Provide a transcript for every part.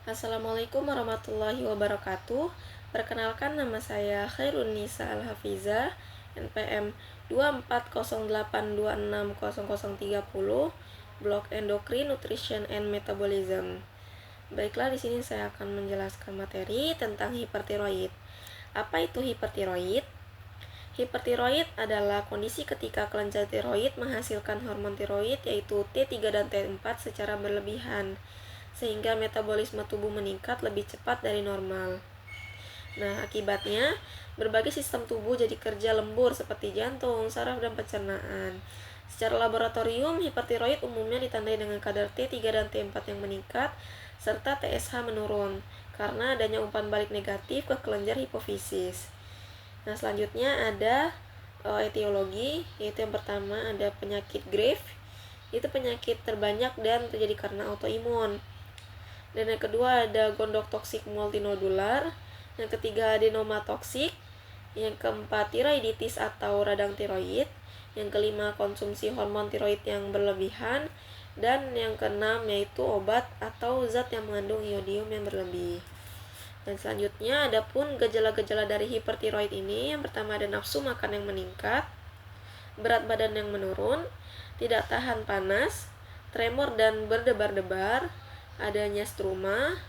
Assalamualaikum warahmatullahi wabarakatuh. Perkenalkan, nama saya Khairunisa Al-Hafizah, NPM 24082600030, Blok Endokrin, Nutrition and Metabolism. Baiklah, di sini saya akan menjelaskan materi tentang hipertiroid. Apa itu hipertiroid? Hipertiroid adalah kondisi ketika kelenjar tiroid menghasilkan hormon tiroid yaitu T3 dan T4 secara berlebihan, sehingga metabolisme tubuh meningkat lebih cepat dari normal. Nah, akibatnya berbagai sistem tubuh jadi kerja lembur seperti jantung, saraf, dan pencernaan. Secara laboratorium, hipertiroid umumnya ditandai dengan kadar T3 dan T4 yang meningkat serta TSH menurun karena adanya umpan balik negatif ke kelenjar hipofisis. Nah, selanjutnya ada etiologi, yaitu yang pertama ada penyakit Graves, itu penyakit terbanyak dan terjadi karena autoimun. Dan yang kedua ada gondotoksik multinodular, yang ketiga adenoma toksik, yang keempat tiroiditis atau radang tiroid, yang kelima konsumsi hormon tiroid yang berlebihan, dan yang keenam yaitu obat atau zat yang mengandung iodium yang berlebih. Dan selanjutnya adapun gejala-gejala dari hipertiroid ini, yang pertama ada nafsu makan yang meningkat, berat badan yang menurun, tidak tahan panas, tremor dan berdebar-debar, adanya struma,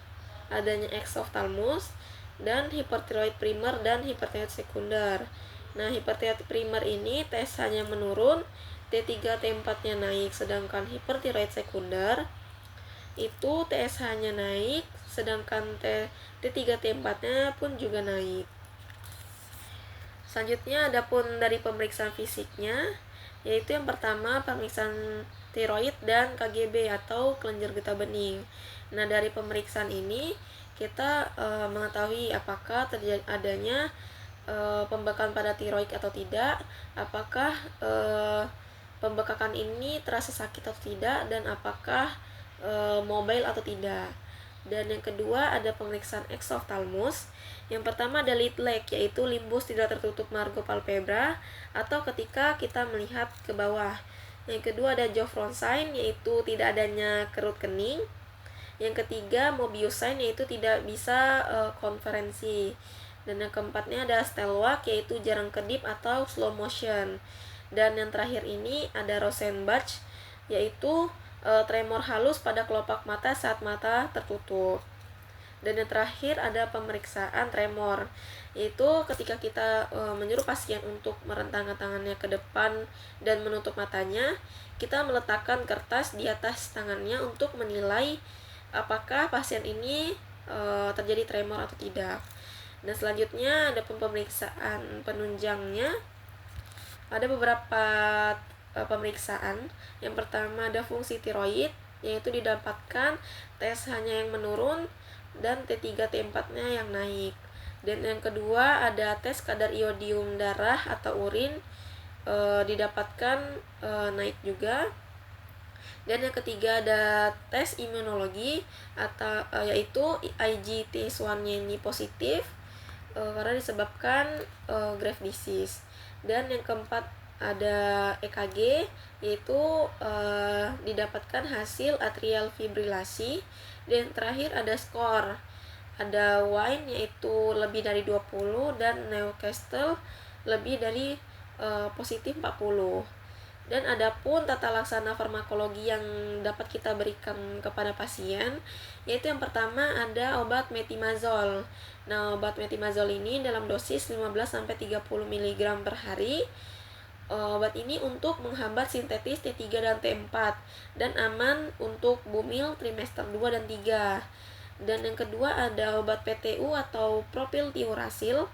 adanya eksoftalmus, dan hipertiroid primer dan hipertiroid sekunder. Nah, hipertiroid primer ini TSH-nya menurun, T3 T4-nya naik, sedangkan hipertiroid sekunder itu TSH-nya naik, sedangkan T3 T4-nya pun juga naik. Selanjutnya adapun dari pemeriksaan fisiknya, yaitu yang pertama pemeriksaan tiroid dan KGB atau kelenjar getah bening. Nah, dari pemeriksaan ini kita mengetahui apakah terjadi adanya pembekakan pada tiroid atau tidak, apakah pembekakan ini terasa sakit atau tidak, dan apakah mobile atau tidak. Dan yang kedua ada pemeriksaan eksoftalmus. Yang pertama ada lead leg, yaitu limbus tidak tertutup margo palpebra atau ketika kita melihat ke bawah. Yang kedua ada jaw front sign, yaitu tidak adanya kerut kening. Yang ketiga Mobius sign, yaitu tidak bisa konferensi. Dan yang keempatnya ada stelwalk, yaitu jarang kedip atau slow motion. Dan yang terakhir ini ada Rosenbach, yaitu tremor halus pada kelopak mata saat mata tertutup. Dan yang terakhir ada pemeriksaan tremor, yaitu ketika kita menyuruh pasien untuk merentangkan tangannya ke depan dan menutup matanya, kita meletakkan kertas di atas tangannya untuk menilai apakah pasien ini terjadi tremor atau tidak. Dan selanjutnya ada pemeriksaan penunjangnya. Ada beberapa pemeriksaan. Yang pertama ada fungsi tiroid, yaitu didapatkan TSH-nya yang menurun dan T3 T4-nya yang naik. Dan yang kedua ada tes kadar iodium darah atau urin, didapatkan naik juga. Dan yang ketiga ada tes imunologi atau yaitu IgT1-nya ini positif karena disebabkan Graves disease. Dan yang keempat ada EKG, yaitu didapatkan hasil atrial fibrilasi. Dan terakhir ada skor, ada Wine yaitu lebih dari 20 dan Newcastle lebih dari positif 40. Dan adapun tata laksana farmakologi yang dapat kita berikan kepada pasien, yaitu yang pertama ada obat metimazol. Nah, obat metimazol ini dalam dosis 15-30 mg per hari. Obat ini untuk menghambat sintetis T3 dan T4 dan aman untuk bumil trimester 2 dan 3. Dan yang kedua ada obat PTU atau propiltiurasil,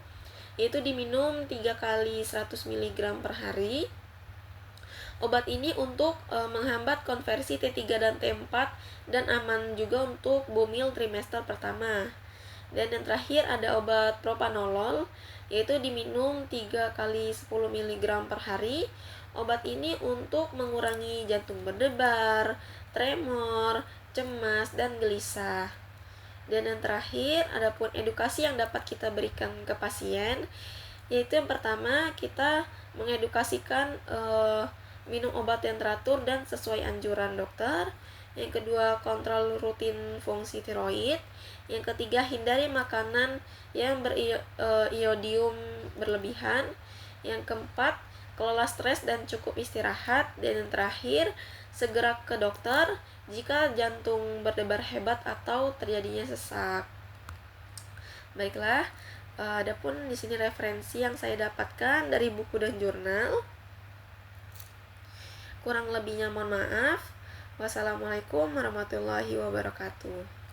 yaitu diminum 3 kali 100 mg per hari. Obat ini untuk menghambat konversi T3 dan T4 dan aman juga untuk bumil trimester pertama. Dan yang terakhir ada obat propanolol, yaitu diminum 3 kali 10 mg per hari. Obat ini untuk mengurangi jantung berdebar, tremor, cemas, dan gelisah. Dan yang terakhir adapun edukasi yang dapat kita berikan ke pasien, yaitu yang pertama kita mengedukasikan minum obat yang teratur dan sesuai anjuran dokter. Yang kedua, kontrol rutin fungsi tiroid. Yang ketiga, hindari makanan yang beriodium berlebihan. Yang keempat, kelola stres dan cukup istirahat. Dan yang terakhir, segera ke dokter jika jantung berdebar hebat atau terjadinya sesak. Baiklah, adapun di sini referensi yang saya dapatkan dari buku dan jurnal. Kurang lebihnya mohon maaf. Wassalamualaikum warahmatullahi wabarakatuh.